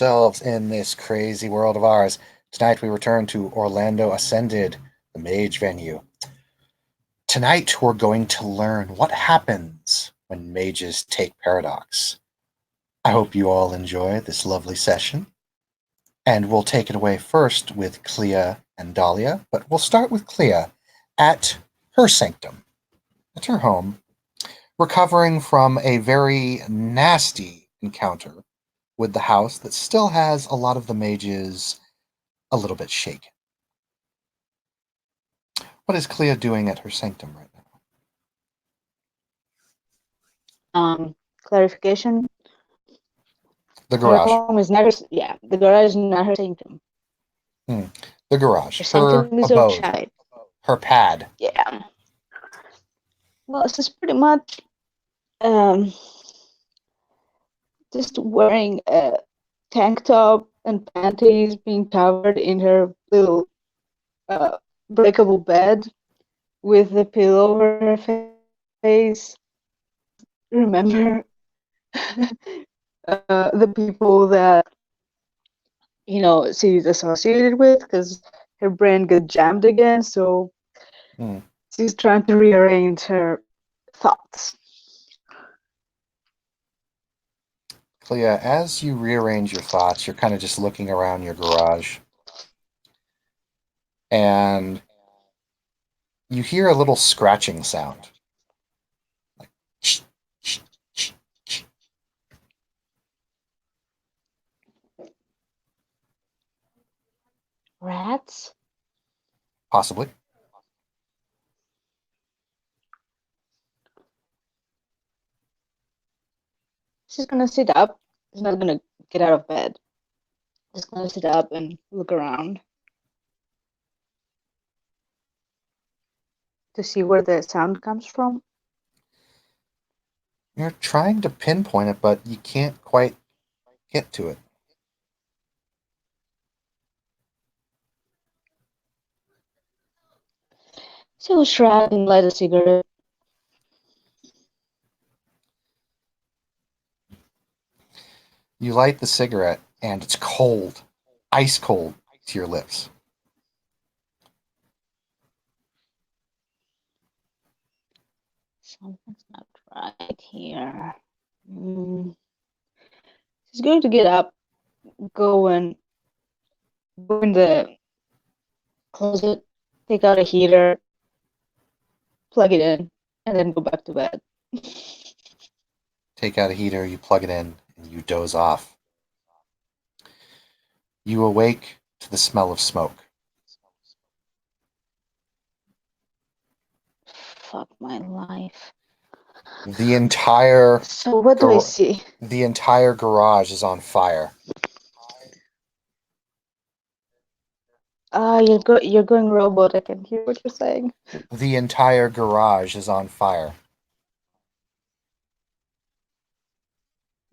Ourselves in this crazy world of ours. Tonight we return to Orlando Ascended, the mage venue. Tonight we're going to learn what happens when mages take Paradox. I hope you all enjoy this lovely session. And we'll take it away first with Clea and Dahlia, but we'll start with Clea at her sanctum, at her home, recovering from a very nasty encounter with the house that still has a lot of the mages a little bit shaken. What is Clea doing at her sanctum right now? Clarification. The Her garage. home is not her. Yeah, the garage is not her sanctum. The garage. Her sanctum is abode. outside. Her pad. Yeah. Well, she's pretty much just wearing a tank top and panties, being covered in her little breakable bed with the pillow over her face. Remember the people that she's associated with, because her brain got jammed again, so she's trying to rearrange her thoughts. Clea, as you rearrange your thoughts, you're kind of just looking around your garage. And you hear a little scratching sound. Like, Rats? Possibly. She's gonna sit up. She's not gonna get out of bed. She's gonna sit up and look around to see where the sound comes from. You're trying to pinpoint it, but you can't quite get to it. She'll shrug and light a cigarette. You light the cigarette, and it's cold, ice cold to your lips. Something's not right here. She's going to get up, go in the closet, take out a heater, plug it in, and then go back to bed. Take out a heater, you plug it in, and you doze off. You awake to the smell of smoke. Fuck my life. The entire So what do I see? The entire garage is on fire. You're going robot. I can hear what you're saying. The entire garage is on fire.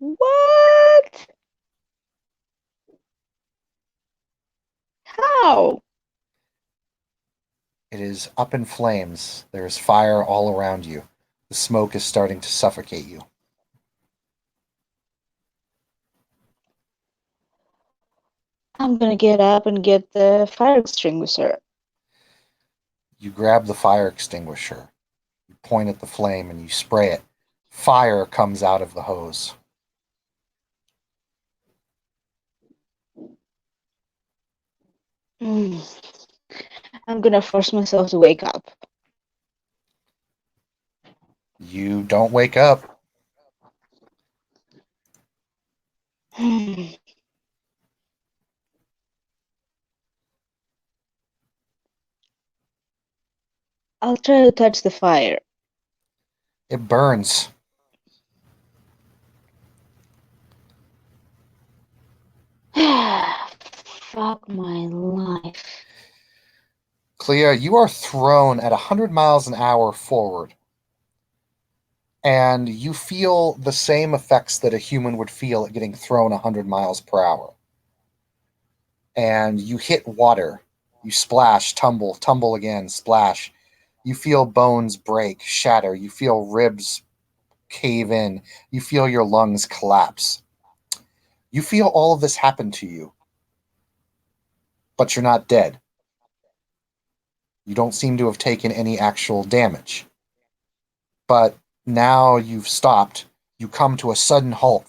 What? How? It is up in flames. There is fire all around you. The smoke is starting to suffocate you. I'm gonna get up and get the fire extinguisher. You grab the fire extinguisher. You point at the flame and you spray it. Fire comes out of the hose. I'm gonna force myself to wake up. You don't wake up. I'll try to touch the fire. It burns. Fuck my life. Clea, you are thrown at 100 miles an hour forward. And you feel the same effects that a human would feel at getting thrown 100 miles per hour. And you hit water. You splash, tumble, tumble again, splash. You feel bones break, shatter. You feel ribs cave in. You feel your lungs collapse. You feel all of this happen to you, but you're not dead. You don't seem to have taken any actual damage. But now you've stopped. You come to a sudden halt,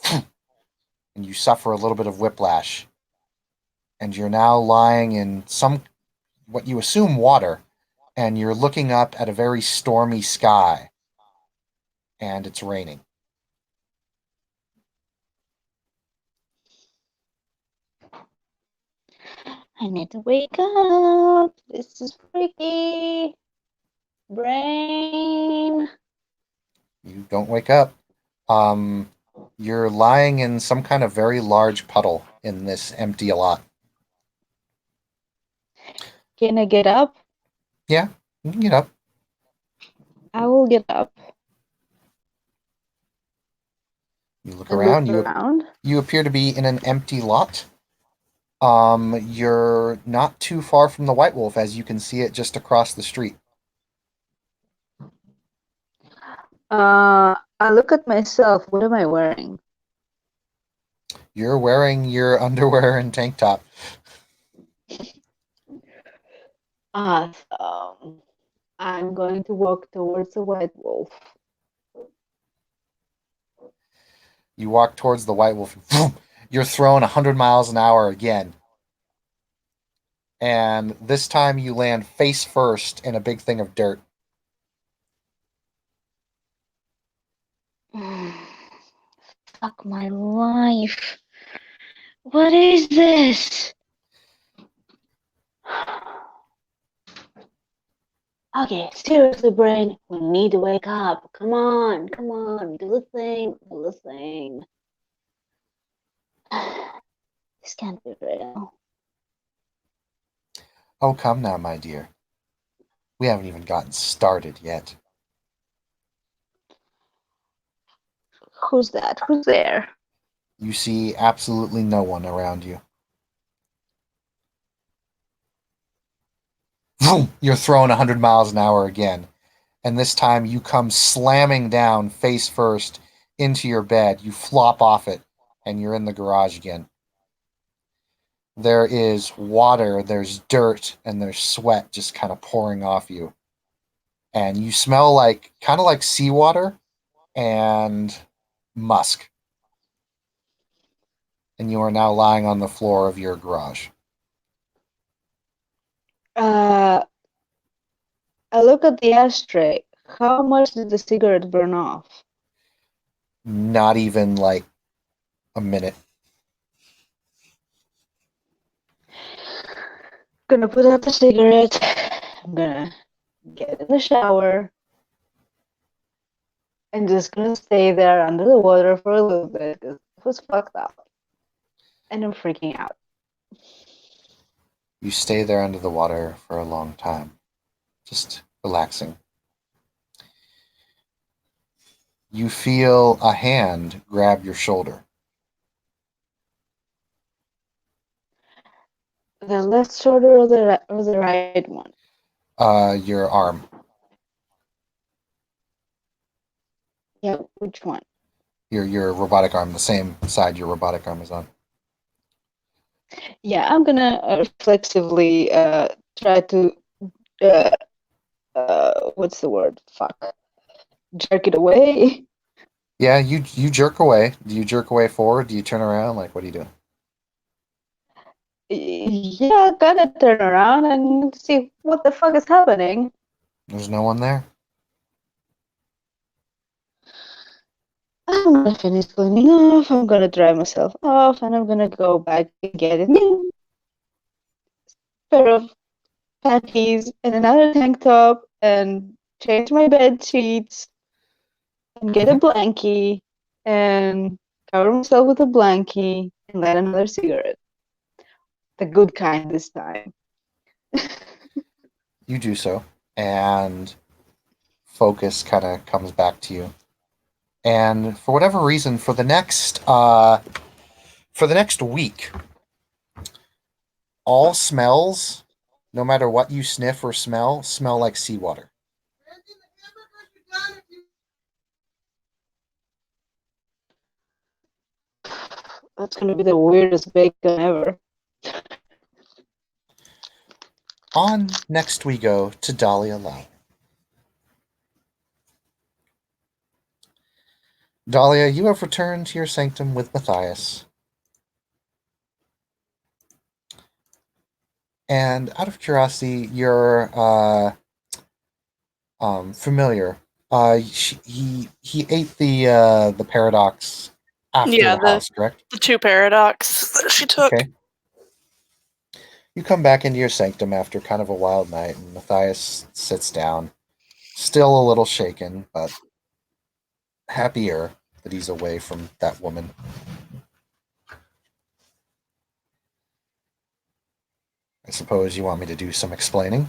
and you suffer a little bit of whiplash. And you're now lying in some, what you assume, water, and you're looking up at a very stormy sky, and it's raining. I need to wake up. This is freaky. Brain. You don't wake up. You're lying in some kind of very large puddle in this empty lot. Can I get up? Yeah, you can get up. I will get up You look and around. look around. You appear to be in an empty lot. You're not too far from the White Wolf, as you can see it just across the street. I look at myself. What am I wearing? You're wearing your underwear and tank top. Awesome. I'm going to walk towards the White Wolf. You walk towards the White Wolf. You're thrown 100 miles an hour again. And this time you land face first in a big thing of dirt. Fuck my life. What is this? Okay, seriously, brain, we need to wake up. Come on, do the thing, do the thing. This can't be real. Oh, come now, my dear. We haven't even gotten started yet. Who's that? Who's there? You see absolutely no one around you. You're thrown 100 miles an hour again. And this time you come slamming down face first into your bed. You flop off it, and you're in the garage again. There is water, there's dirt, and there's sweat just kind of pouring off you. And you smell like kind of like seawater and musk. And you are now lying on the floor of your garage. I look at the ashtray. How much did the cigarette burn off? Not even like a minute. Gonna put out the cigarette. I'm gonna get in the shower. And just gonna stay there under the water for a little bit because it was fucked up. And I'm freaking out. You stay there under the water for a long time, just relaxing. You feel a hand grab your shoulder. The left shoulder or the right one? Your arm. Yeah, which one? Your robotic arm, the same side your robotic arm is on. Yeah, I'm gonna reflexively try to what's the word? Fuck. Jerk it away. Yeah, you jerk away. Do you jerk away forward? Do you turn around? Like, what are you doing? Yeah, gotta turn around and see what the fuck is happening. There's no one there. I'm gonna finish cleaning off, I'm gonna dry myself off, and I'm gonna go back and get a new pair of panties and another tank top and change my bed sheets and get a blankie and cover myself with a blankie and light another cigarette. The good kind this time. You do so, and focus kind of comes back to you. And for whatever reason, for the next week, all smells, no matter what you sniff or smell like seawater. That's gonna be the weirdest bacon ever. On next we go to Dahlia Low. Dahlia, you have returned to your sanctum with Matthias. And out of curiosity, you're familiar. He ate the paradox after Yeah, the house, correct? the two paradox that she took. Okay. You come back into your sanctum after kind of a wild night, and Matthias sits down, still a little shaken, but happier that he's away from that woman. I suppose you want me to do some explaining?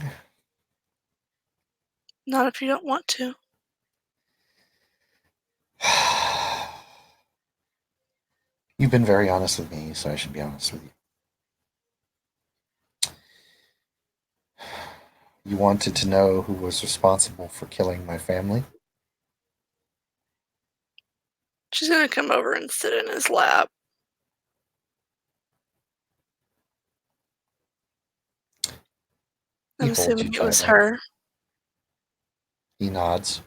Not if you don't want to. You've been very honest with me, so I should be honest with you. You wanted to know who was responsible for killing my family? She's gonna come over and sit in his lap. He I'm holds you assuming it was gently. her. He nods.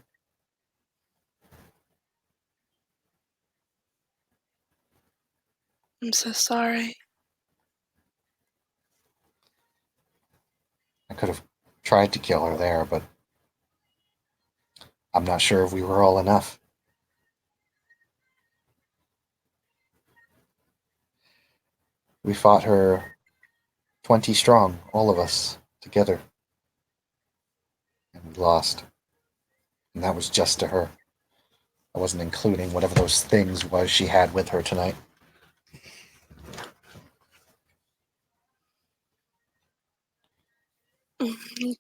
I'm so sorry. I could have tried to kill her there, but I'm not sure if we were all enough. We fought her 20 strong, all of us, together. And we lost. And that was just to her. I wasn't including whatever those things was she had with her tonight.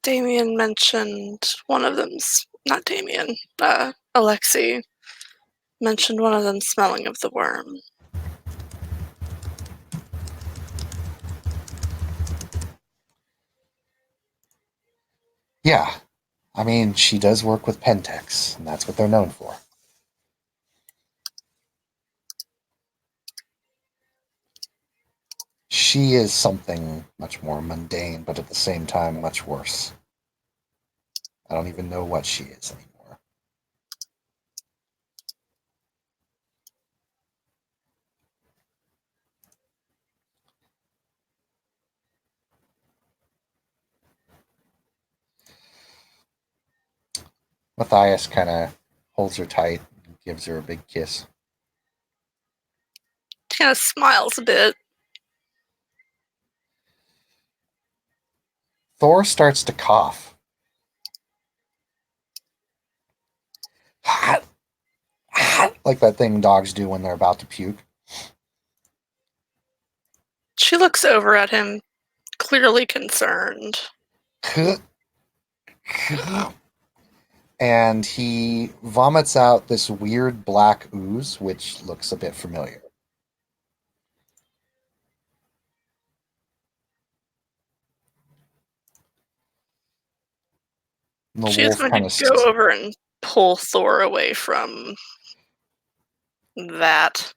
Damien mentioned one of them's not Damien, Alexei mentioned one of them smelling of the worm. Yeah. I mean, she does work with Pentex, and that's what they're known for. She is something much more mundane, but at the same time much worse. I don't even know what she is anymore. Matthias kind of holds her tight and gives her a big kiss. She kind of smiles a bit. Thor starts to cough. Like that thing dogs do when they're about to puke. She looks over at him, clearly concerned. And he vomits out this weird black ooze, which looks a bit familiar. And the She's wolf going kind to of. go over and pull Thor away from that.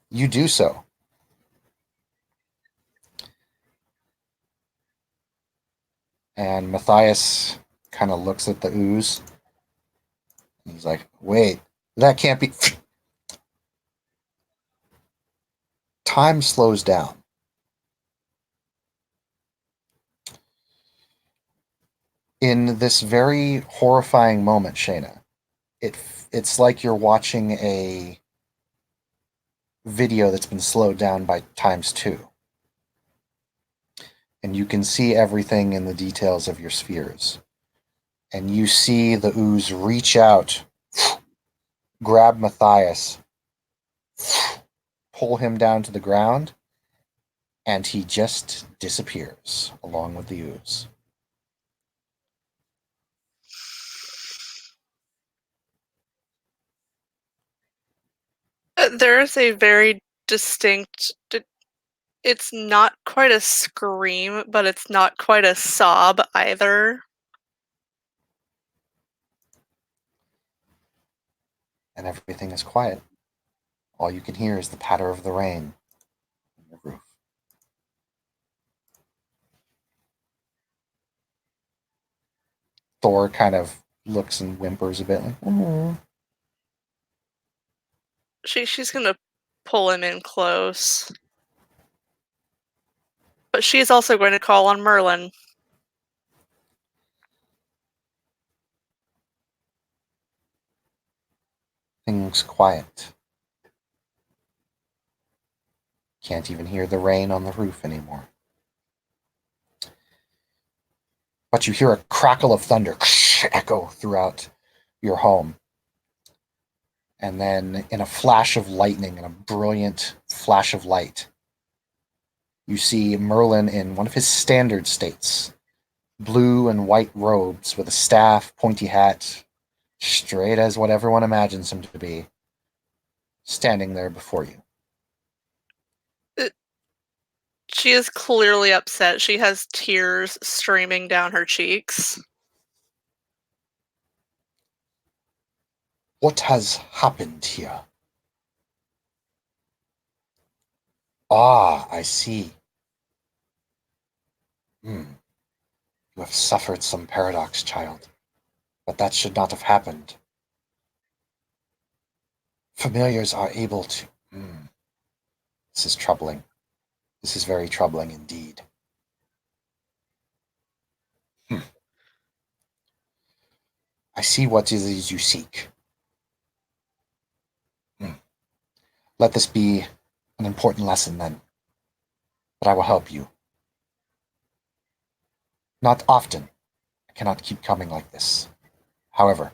You do so. And Matthias kind of looks at the ooze. And he's like, wait, that can't be. Time slows down. In this very horrifying moment, Shayna, it's like you're watching a video that's been slowed down by times two. And you can see everything in the details of your spheres. And you see the ooze reach out, grab Matthias, pull him down to the ground, and he just disappears along with the ooze. There is a very distinct. It's not quite a scream, but it's not quite a sob either. And everything is quiet. All you can hear is the patter of the rain the roof. Thor kind of looks and whimpers a bit, like, "Oh." She's gonna pull him in close. But she is also going to call on Merlin. Things quiet. Can't even hear the rain on the roof anymore. But you hear a crackle of thunder echo throughout your home. And then, in a flash of lightning, in a brilliant flash of light, you see Merlin in one of his standard states, blue and white robes with a staff, pointy hat, straight as what everyone imagines him to be, standing there before you. She is clearly upset. She has tears streaming down her cheeks. What has happened here? Ah, I see. You have suffered some paradox, child. But that should not have happened. Familiars are able to... This is troubling. This is very troubling indeed. I see what it is you seek. Let this be an important lesson then. But I will help you. Not often. I cannot keep coming like this. However,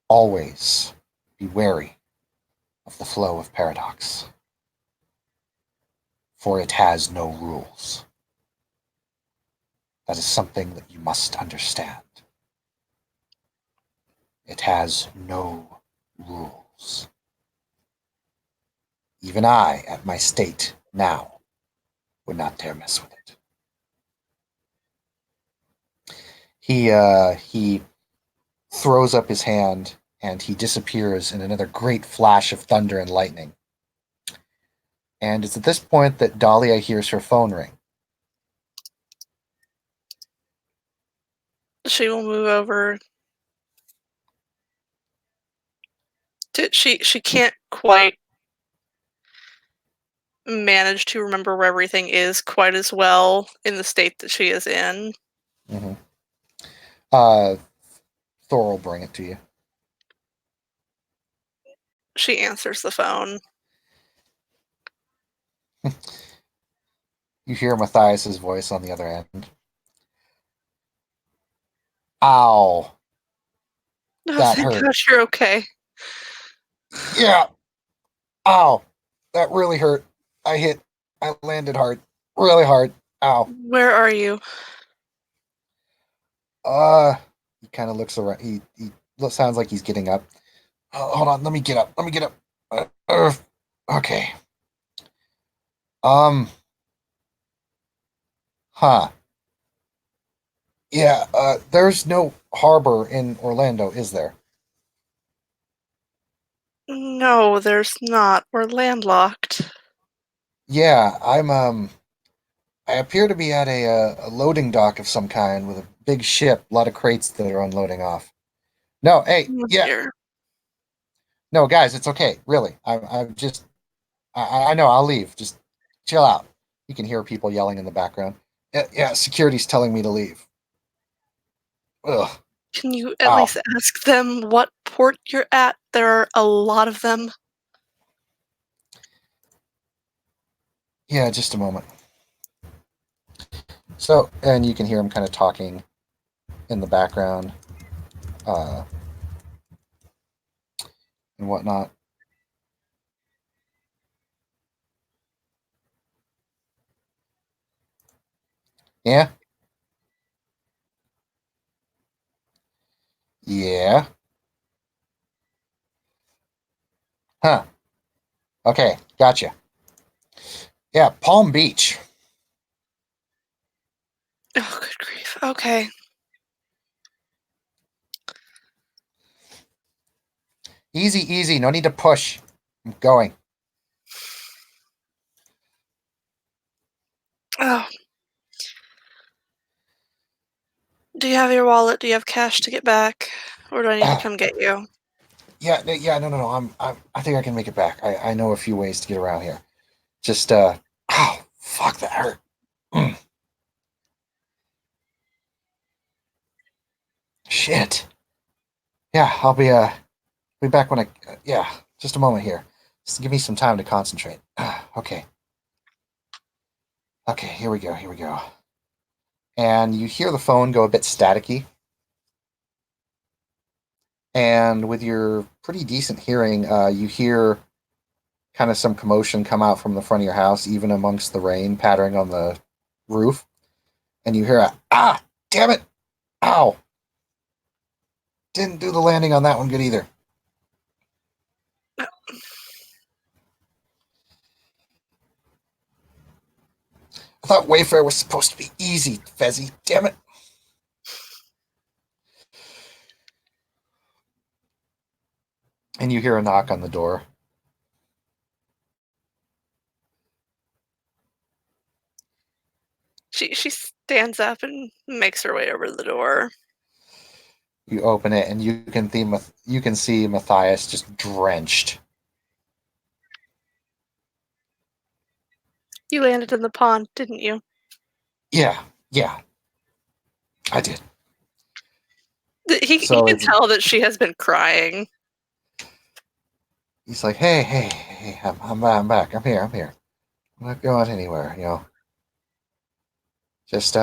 always be wary of the flow of paradox. For it has no rules. That is something that you must understand. It has no rules. Even I, at my state now, would not dare mess with it. He throws up his hand and he disappears in another great flash of thunder and lightning. And it's at this point that Dahlia hears her phone ring. She will move over. She can't quite manage to remember where everything is quite as well in the state that she is in. Mm-hmm. Thor will bring it to you. She answers the phone. You hear Matthias's voice on the other end. Ow. Oh, That thank hurt. gosh you're okay. Yeah. Ow. That really hurt. I landed hard. Really hard. Ow. Where are you? He kind of looks around. He sounds like he's getting up. Hold on. Let me get up. Okay. Huh. Yeah, there's no harbor in Orlando, is there? No, there's not. We're landlocked. Yeah, I appear to be at a loading dock of some kind with a big ship, a lot of crates that are unloading off. No, hey, yeah, Here. no, guys, it's okay, really. I'm just, I know, I'll leave. Just chill out. You can hear people yelling in the background. Yeah, security's telling me to leave. Ugh. Can you at Ow. least ask them what port you're at? There are a lot of them. Yeah, just a moment. So, and you can hear him kind of talking in the background, and whatnot. Yeah? Yeah. Huh. Okay, gotcha. Yeah, Palm Beach. Oh, good grief. Okay. Easy, easy. No need to push. I'm going. Oh. Do you have your wallet? Do you have cash to get back? Or do I need to come get you? Yeah, no. I think I can make it back. I know a few ways to get around here. Just, fuck, that hurt. Shit. Yeah, I'll be back when yeah, just a moment here. Just give me some time to concentrate. Okay. Okay, here we go. And you hear the phone go a bit staticky. And with your pretty decent hearing, you hear kind of some commotion come out from the front of your house, even amongst the rain pattering on the roof. And you hear damn it! Ow! Didn't do the landing on that one good either. I thought Wayfair was supposed to be easy, Fezzy. Damn it. And you hear a knock on the door. She stands up and makes her way over to the door. You open it, and you can see Matthias just drenched. You landed in the pond, didn't you? Yeah, I did. He So can tell that she has been crying. he's like, hey, I'm back. I'm here. I'm not going anywhere, Just he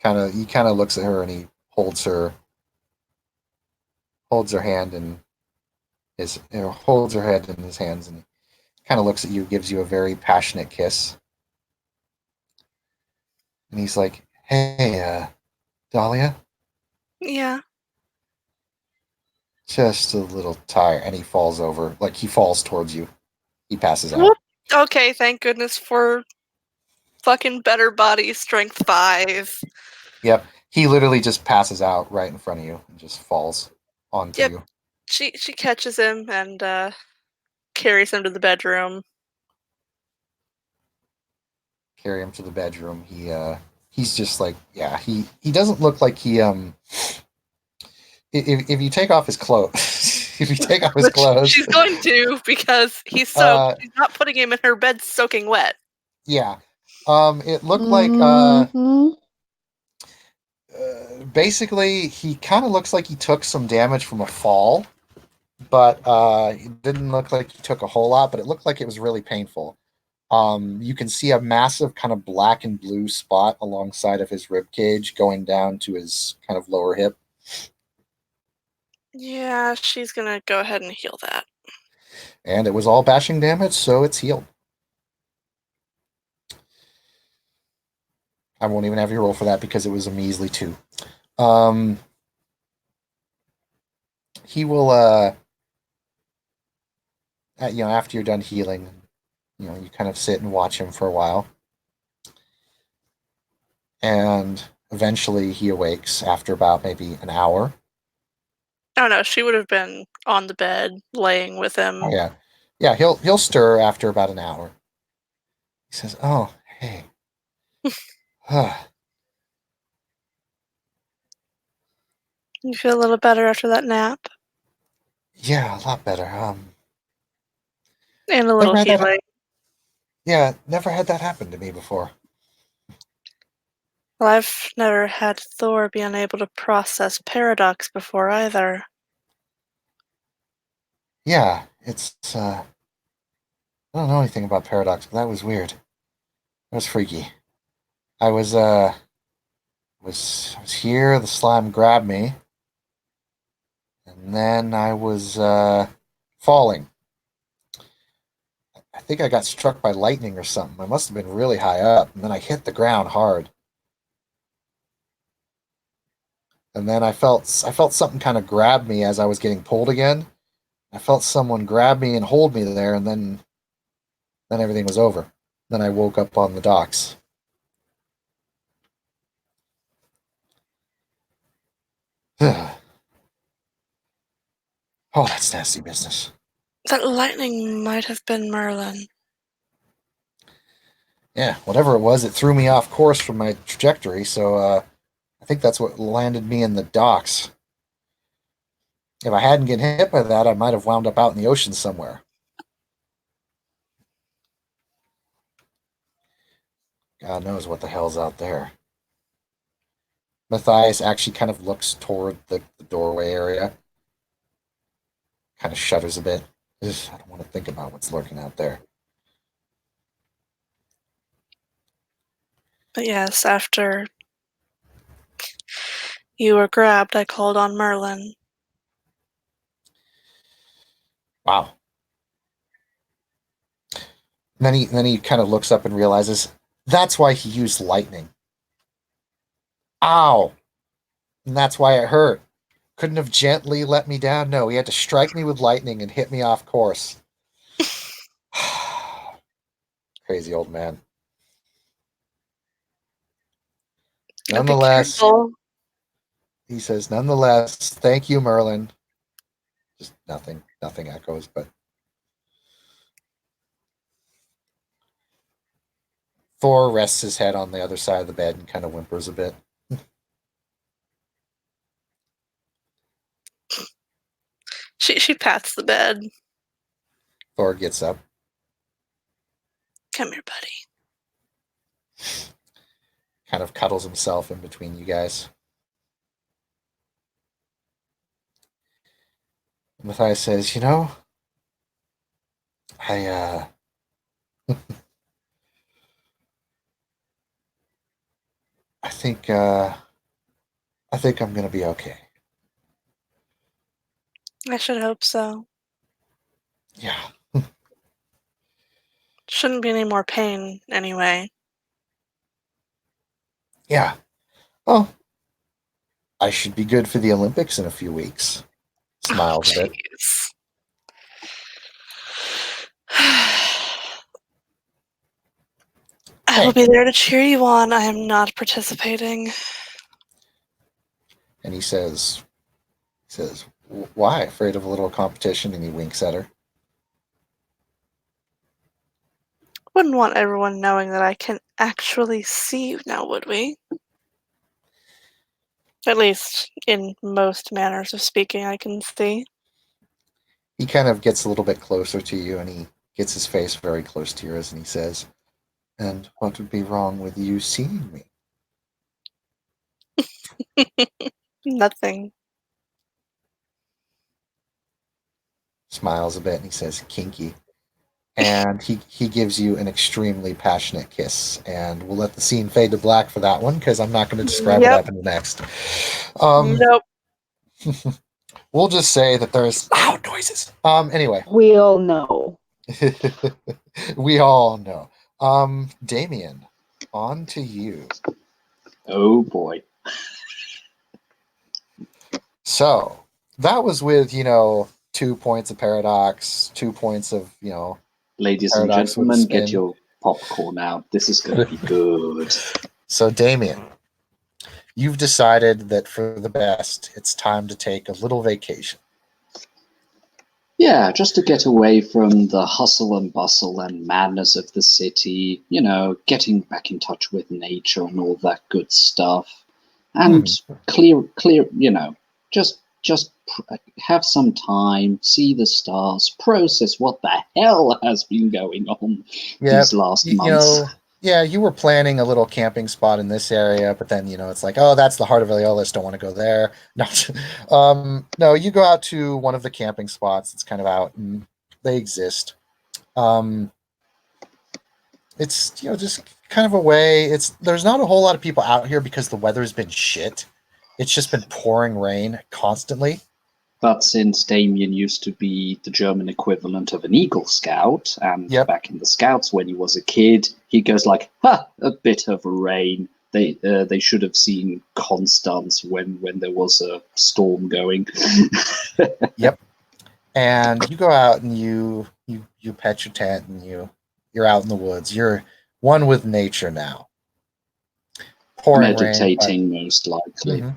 kind of looks at her, and he holds her hand in holds her head in his hands, and kind of looks at you, gives you a very passionate kiss. And he's like, hey, Dahlia? Yeah. Just a little tired. And he falls over. Like, he falls towards you. He passes out. Okay, thank goodness for fucking better body strength 5. Yep. He literally just passes out right in front of you and just falls onto you. She catches him and carries him to the bedroom. Carry him to the bedroom. He's just like, yeah, he doesn't look like he if you take off his clothes She's going to, because he's soaked. She's not putting him in her bed soaking wet. Yeah. It looked like basically he kind of looks like he took some damage from a fall, but it didn't look like he took a whole lot, but it looked like it was really painful. You can see a massive kind of black and blue spot alongside of his rib cage going down to his kind of lower hip. Yeah, she's gonna go ahead and heal that. And it was all bashing damage, so it's healed. I won't even have you roll for that because it was a measly 2. He will, after you're done healing, you kind of sit and watch him for a while. And eventually he awakes after about maybe an hour. Oh no, she would have been on the bed laying with him. Oh, yeah. Yeah, he'll stir after about an hour. He says, oh, hey. You feel a little better after that nap? Yeah, a lot better. And a little healing. Yeah, never had that happen to me before. Well, I've never had Thor be unable to process paradox before either. Yeah, it's, I don't know anything about paradox, but that was weird. It was freaky. I was here, the slime grabbed me, and then I was, falling. I think I got struck by lightning or something. I must have been really high up, and then I hit the ground hard. And then I felt something kind of grab me as I was getting pulled again. I felt someone grab me and hold me there, and then everything was over. Then I woke up on the docks. Oh, that's nasty business. That lightning might have been Merlin. Yeah, whatever it was, it threw me off course from my trajectory, so I think that's what landed me in the docks. If I hadn't get hit by that, I might have wound up out in the ocean somewhere. God knows what the hell's out there. Matthias actually kind of looks toward the doorway area, kind of shudders a bit. Ugh, I don't want to think about what's lurking out there. But yes, after you were grabbed, I called on Merlin. Wow. And then he kind of looks up and realizes that's why he used lightning. Ow! And that's why it hurt. Couldn't have gently let me down. No, he had to strike me with lightning and hit me off course. Crazy old man. Nonetheless, he says, nonetheless, thank you, Merlin. Just nothing echoes, but Thor rests his head on the other side of the bed and kind of whimpers a bit. She pats the bed. Thor gets up. Come here, buddy. Kind of cuddles himself in between you guys. Matthias says, I I think I'm gonna be okay. I should hope so. Yeah. Shouldn't be any more pain, anyway. Yeah. Oh, I should be good for the Olympics in a few weeks. Smiles a bit. Jeez. I will be there to cheer you on. I am not participating. And he says, why? Afraid of a little competition? And he winks at her. Wouldn't want everyone knowing that I can actually see you now, would we? At least in most manners of speaking, I can see. He kind of gets a little bit closer to you, and he gets his face very close to yours, and he says, and what would be wrong with you seeing me? Nothing. Smiles a bit, and he says, kinky. And he gives you an extremely passionate kiss. And we'll let the scene fade to black for that one, because I'm not going to describe what happened next. Nope. We'll just say that there's loud noises. Anyway. We all know. We all know. Damien, on to you. Oh boy. So that was with 2 points of paradox, 2 points of Ladies and paradox with a gentlemen, spin. get your popcorn out. This is going to be good. So Damien, you've decided that for the best, it's time to take a little vacation. Yeah, just to get away from the hustle and bustle and madness of the city, getting back in touch with nature and all that good stuff. And clear, just have some time, see the stars, process what the hell has been going on these last months. You were planning a little camping spot in this area, but then it's like, oh, that's the heart of Aeolus, don't want to go there. No, you go out to one of the camping spots. It's kind of out, and they exist. It's just kind of a way. There's not a whole lot of people out here because the weather's been shit. It's just been pouring rain constantly. But since Damien used to be the German equivalent of an Eagle Scout, and back in the Scouts when he was a kid, he goes like, "Ha! A bit of rain. They should have seen Constance when there was a storm going." Yep. And you go out and you pet your tent and you're out in the woods. You're one with nature now. Pouring meditating, rain, most likely. Mm-hmm.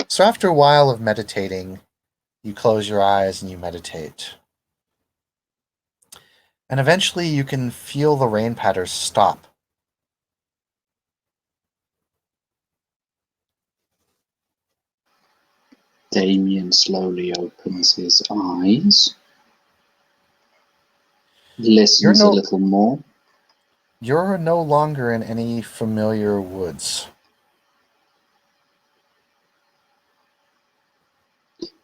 So after a while of meditating, you close your eyes and you meditate. And eventually you can feel the rain patters stop. Damien slowly opens his eyes, listens a little more. You're no longer in any familiar woods.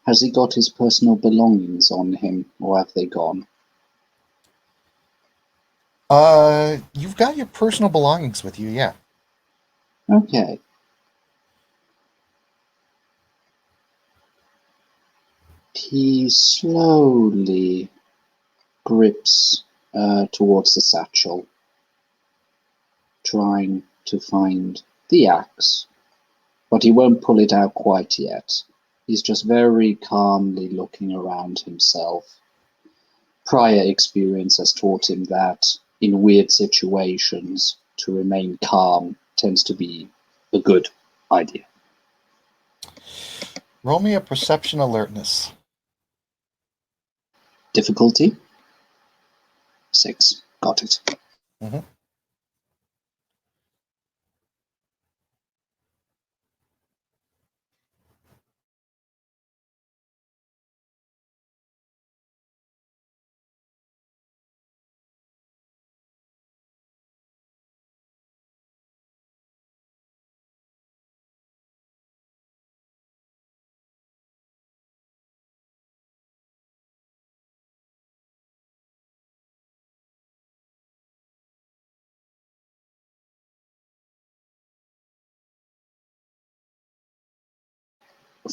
Has he got his personal belongings on him, or have they gone? You've got your personal belongings with you, yeah. Okay. He slowly grips towards the satchel, trying to find the axe, but he won't pull it out quite yet. He's just very calmly looking around himself. Prior experience has taught him that in weird situations, to remain calm tends to be a good idea. Roll me a perception alertness. Difficulty? 6. Got it. Mm-hmm.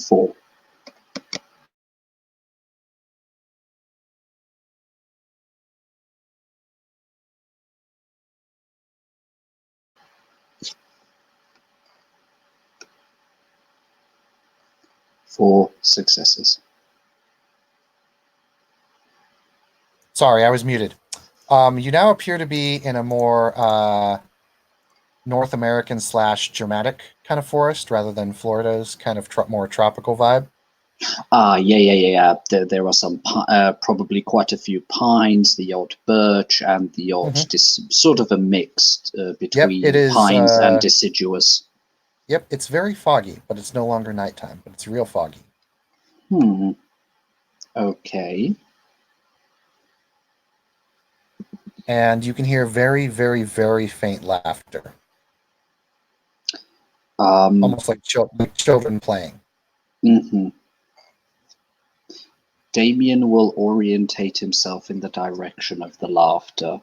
Four. Four successes. Sorry, I was muted. You now appear to be in a more North American / Germanic kind of forest rather than Florida's kind of more tropical vibe. Yeah. There are some, probably quite a few pines, the odd birch, and the odd sort of a mixed between it is, pines and deciduous. Yep, it's very foggy, but it's no longer nighttime, but it's real foggy. Okay. And you can hear very, very, very faint laughter. Almost like children playing. Mm-hmm. Damien will orientate himself in the direction of the laughter.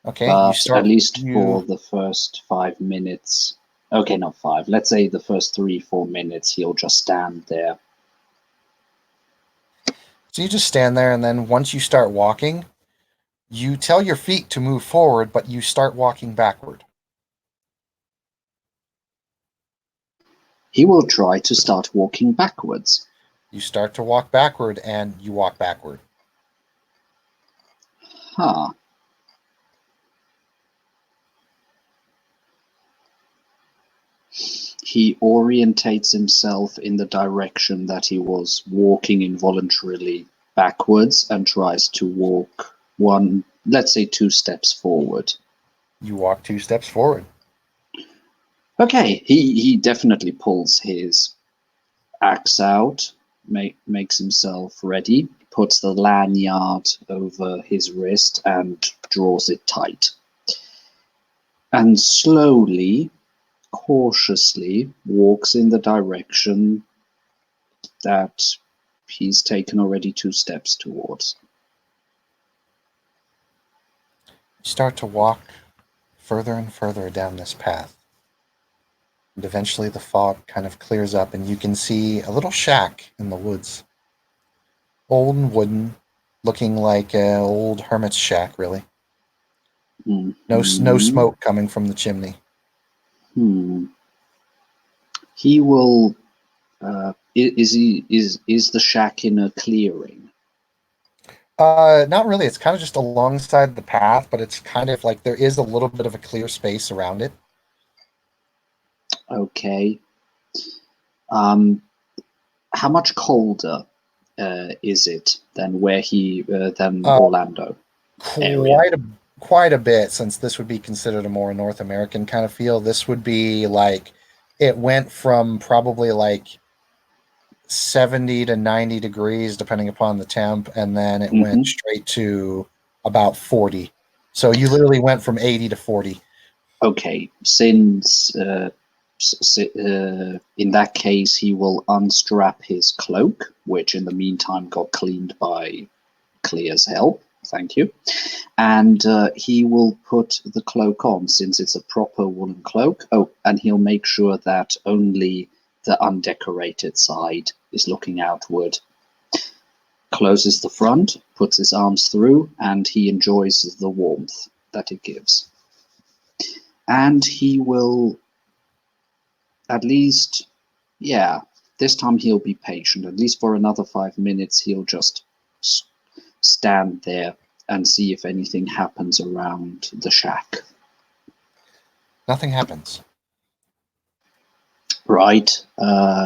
Okay, but at least for the first 5 minutes. Okay, not 5. Let's say the first 3-4 minutes, he'll just stand there. So you just stand there, and then once you start walking, you tell your feet to move forward, but you start walking backward. He will try to start walking backwards. You start to walk backward, and you walk backward. Huh. He orientates himself in the direction that he was walking involuntarily backwards and tries to walk let's say 2 steps forward. You walk 2 steps forward. Okay, he definitely pulls his axe out, makes himself ready, puts the lanyard over his wrist and draws it tight. And slowly, cautiously, walks in the direction that he's taken already 2 steps towards. You start to walk further and further down this path. And eventually the fog kind of clears up, and you can see a little shack in the woods. Old and wooden, looking like an old hermit's shack, really. No smoke coming from the chimney. He will. Is the shack in a clearing? Not really. It's kind of just alongside the path, but it's kind of like there is a little bit of a clear space around it. Okay. How much colder is it than Orlando? area. Quite a bit, since this would be considered a more North American kind of feel. This would be like it went from probably like 70 to 90 degrees depending upon the temp, and then it went straight to about 40. So you literally went from 80 to 40. Okay, since in that case he will unstrap his cloak, which in the meantime got cleaned by Clear's help. Thank you. And he will put the cloak on, since it's a proper woolen cloak. Oh, and he'll make sure that only the undecorated side is looking outward. Closes the front, puts his arms through, and he enjoys the warmth that it gives. And he will, at least, yeah, this time he'll be patient. At least for another 5 minutes, he'll just stand there and see if anything happens around the shack. Nothing happens. Right.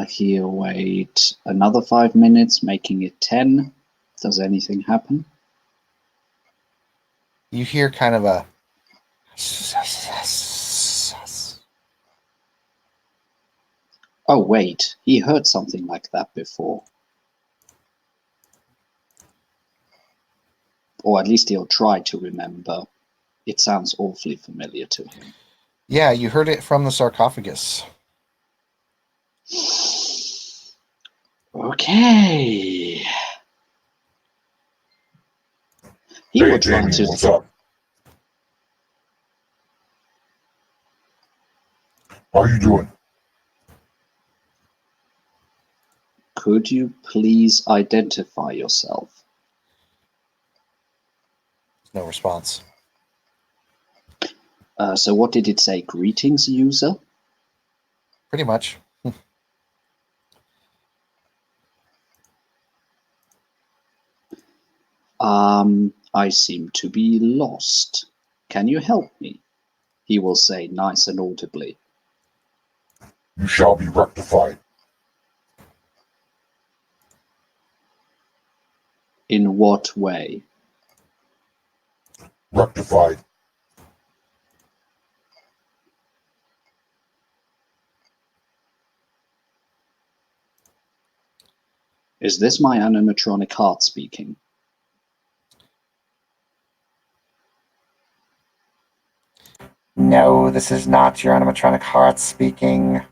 He'll wait another 5 minutes, making it 10. Does anything happen? You hear kind of a Oh, wait. He heard something like that before. Or at least he'll try to remember. It sounds awfully familiar to him. Yeah, you heard it from the sarcophagus. Okay. He Hey, would try Damien, to. what's up? How you doing? Could you please identify yourself? No response. So what did it say? Greetings, user? Pretty much. I seem to be lost. Can you help me? He will say, nice and audibly. You shall be rectified. In what way? Rectified. Is this my animatronic heart speaking? No, this is not your animatronic heart speaking.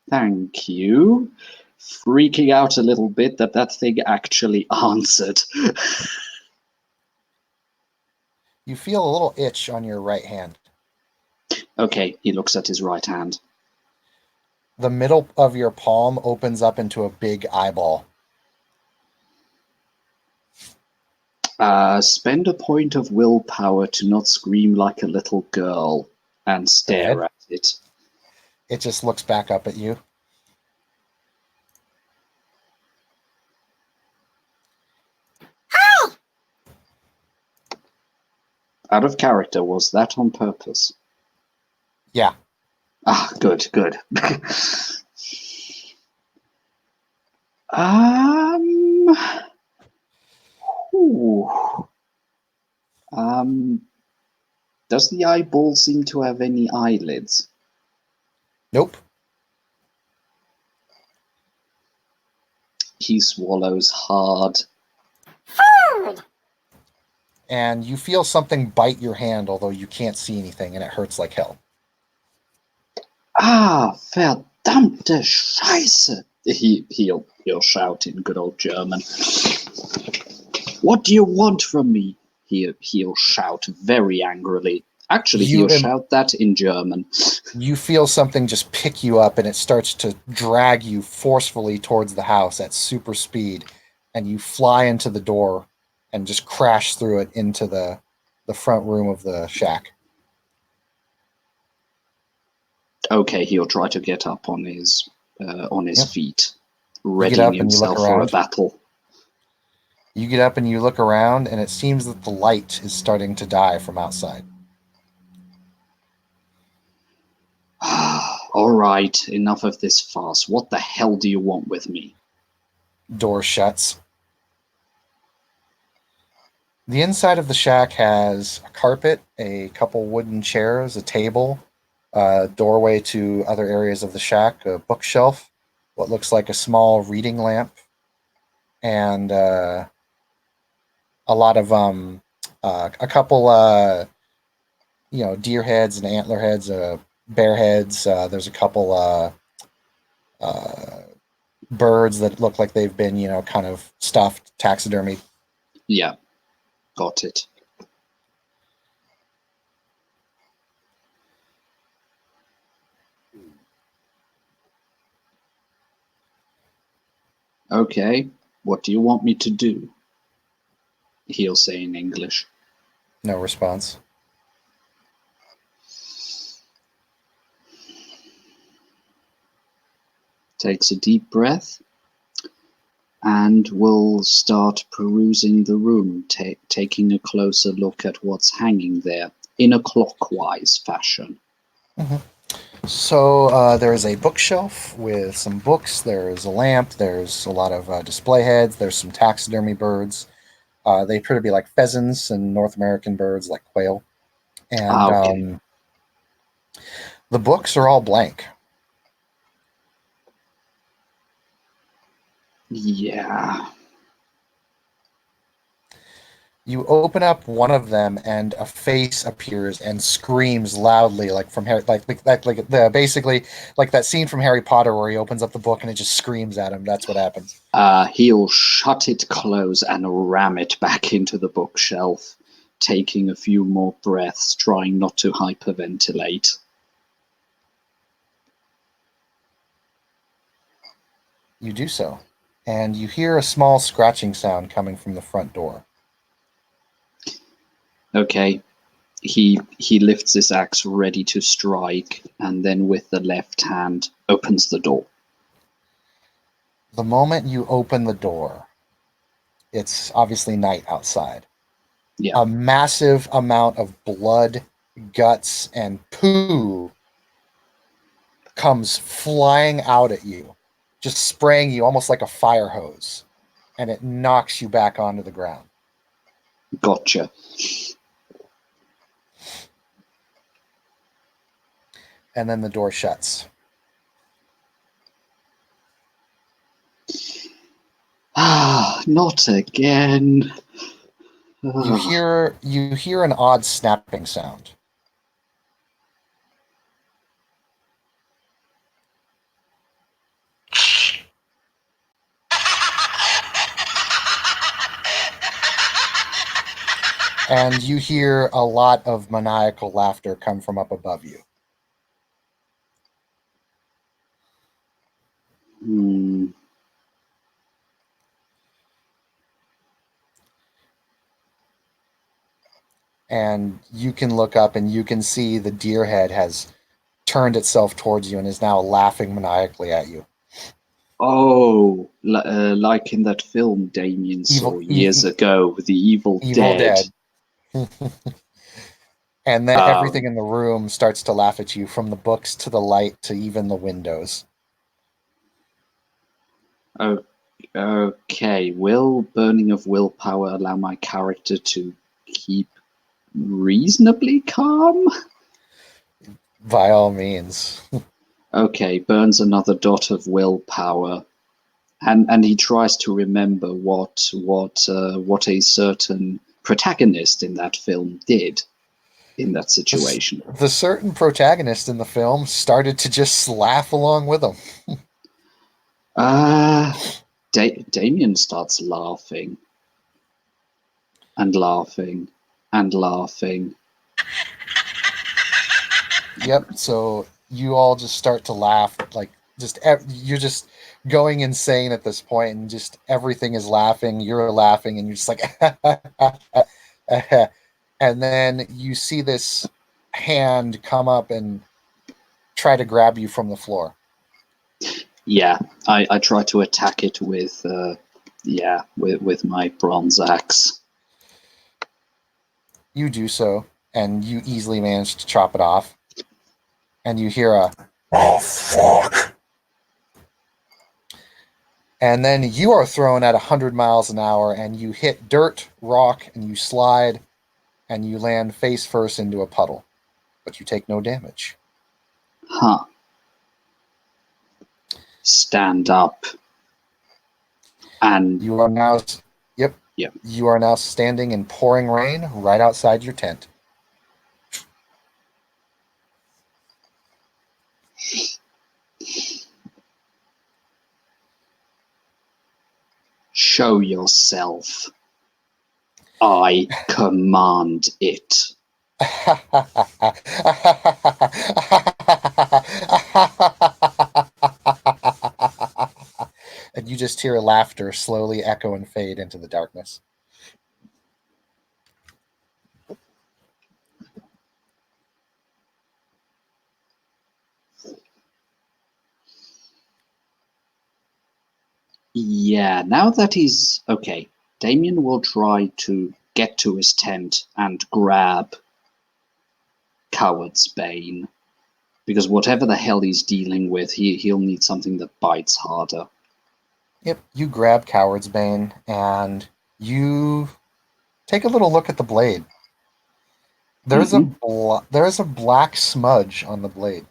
Thank you. Freaking out a little bit that thing actually answered. You feel a little itch on your right hand. Okay, he looks at his right hand. The middle of your palm opens up into a big eyeball. Spend a point of willpower to not scream like a little girl and stare at it. It just looks back up at you. Out of character, was that on purpose? Yeah. Ah, good, good. Ooh. Does the eyeball seem to have any eyelids? Nope. He swallows hard. And you feel something bite your hand, although you can't see anything, and it hurts like hell. Ah, verdammte Scheiße! He'll shout in good old German. What do you want from me? He'll shout very angrily. Actually, he'll shout that in German. You feel something just pick you up, and it starts to drag you forcefully towards the house at super speed, and you fly into the door and just crash through it into the front room of the shack. Okay, he'll try to get up on his feet, readying himself for a battle. You get up and you look around, and it seems that the light is starting to die from outside. All right, enough of this farce. What the hell do you want with me? Door shuts. The inside of the shack has a carpet, a couple wooden chairs, a table, a doorway to other areas of the shack, a bookshelf, what looks like a small reading lamp, and a lot of a couple deer heads and antler heads, bear heads. There's a couple birds that look like they've been kind of stuffed, taxidermy. Yeah, got it. Okay, what do you want me to do? He'll say in English. No response. Takes a deep breath and will start perusing the room, taking a closer look at what's hanging there in a clockwise fashion. So there is a bookshelf with some books. There's a lamp. There's a lot of display heads. There's some taxidermy birds. They appear to be like pheasants and North American birds like quail. And Okay. the books are all blank. Yeah. You open up one of them, and a face appears and screams loudly, like from Harry, basically like that scene from Harry Potter where he opens up the book and it just screams at him. That's what happens. He'll shut it close and ram it back into the bookshelf, taking a few more breaths, trying not to hyperventilate. You do so, and you hear a small scratching sound coming from the front door. Okay. He lifts his axe ready to strike, and then with the left hand opens the door. The moment you open the door, it's obviously night outside. Yeah. A massive amount of blood, guts, and poo comes flying out at you, just spraying you almost like a fire hose, and it knocks you back onto the ground. Gotcha. And then the door shuts. Not again. You hear an odd snapping sound. And you hear a lot of maniacal laughter come from up above you. And you can look up and you can see the deer head has turned itself towards you and is now laughing maniacally at you. Oh, like in that film Damien saw years ago, The Evil Dead. And then everything in the room starts to laugh at you, from the books to the light to even the windows. Okay, will burning of willpower allow my character to keep reasonably calm? By all means. Okay, burns another dot of willpower, and he tries to remember what a certain protagonist in that film did in that situation. The certain protagonist in the film started to just laugh along with him. Damien starts laughing and laughing and laughing. Yep, so you all just start to laugh, like you're just going insane at this point, and just everything is laughing. You're laughing, and you're just like, and then you see this hand come up and try to grab you from the floor. Yeah, I try to attack it with my bronze axe. You do so, and you easily manage to chop it off. And you hear a, "Oh, fuck." And then you are thrown at 100 miles an hour, and you hit dirt, rock, and you slide, and you land face first into a puddle. But you take no damage. Huh. Stand up. And You are now, yep. Yep. You are now standing in pouring rain right outside your tent. show yourself. I command it. And you just hear laughter slowly echo and fade into the darkness. Yeah, now that he's okay, Damien will try to get to his tent and grab Coward's Bane. Because whatever the hell he's dealing with, he'll need something that bites harder. Yep, you grab Coward's Bane and you take a little look at the blade. There's a black smudge on the blade.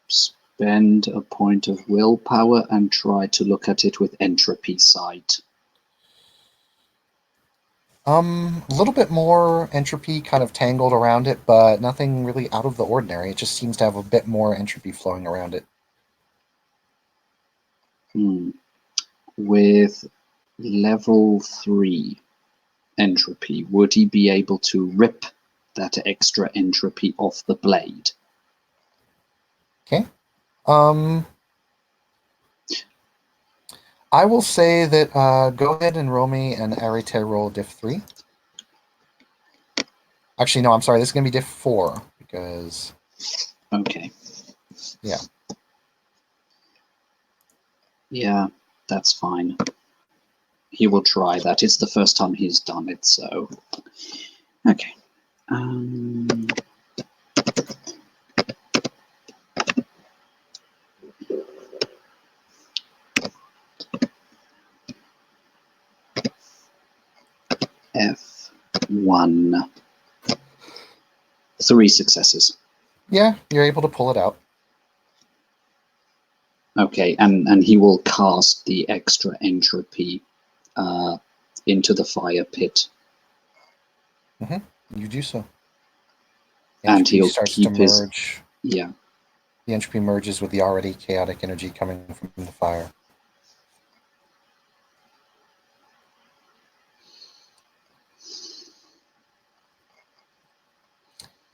Spend a point of willpower and try to look at it with entropy sight. A little bit more entropy kind of tangled around it, but nothing really out of the ordinary. It just seems to have a bit more entropy flowing around it. With level 3 entropy, would he be able to rip that extra entropy off the blade? Okay. I will say that go ahead and roll me an arete roll diff 3. Actually, no, I'm sorry. This is going to be diff 4 because... Okay. Yeah. Yeah, that's fine. He will try that. It's the first time he's done it, so... Okay. F1. 3 successes. Yeah, you're able to pull it out. Okay, and he will cast the extra entropy into the fire pit. You do so. And he'll starts keep to his... merge. Yeah. The entropy merges with the already chaotic energy coming from the fire.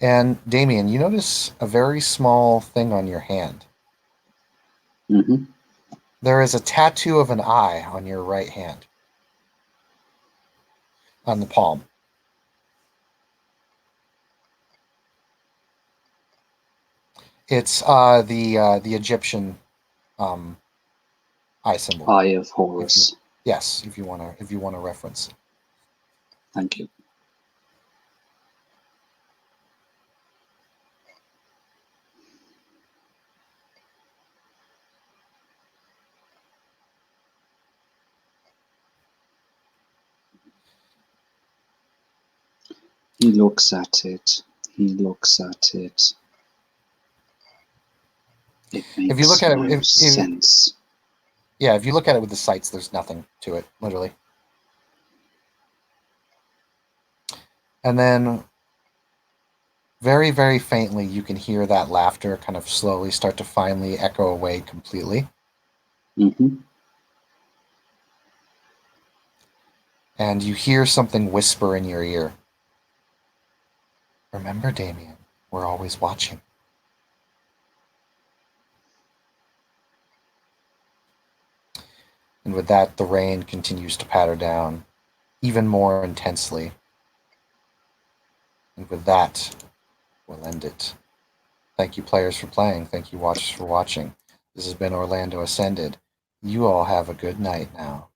And Damien, you notice a very small thing on your hand. Mm-hmm. There is a tattoo of an eye on your right hand. On the palm. It's the Egyptian eye symbol. Eye of Horus. Yes, if you want to reference. Thank you. He looks at it. He looks at it. It makes If you look at no it, sense. Yeah, if you look at it with the sights, there's nothing to it, literally. And then, very, very faintly, you can hear that laughter kind of slowly start to finally echo away completely. Mm-hmm. And you hear something whisper in your ear. Remember, Damien, we're always watching. And with that, the rain continues to patter down even more intensely. And with that, we'll end it. Thank you, players, for playing. Thank you, watchers, for watching. This has been Orlando Ascended. You all have a good night now.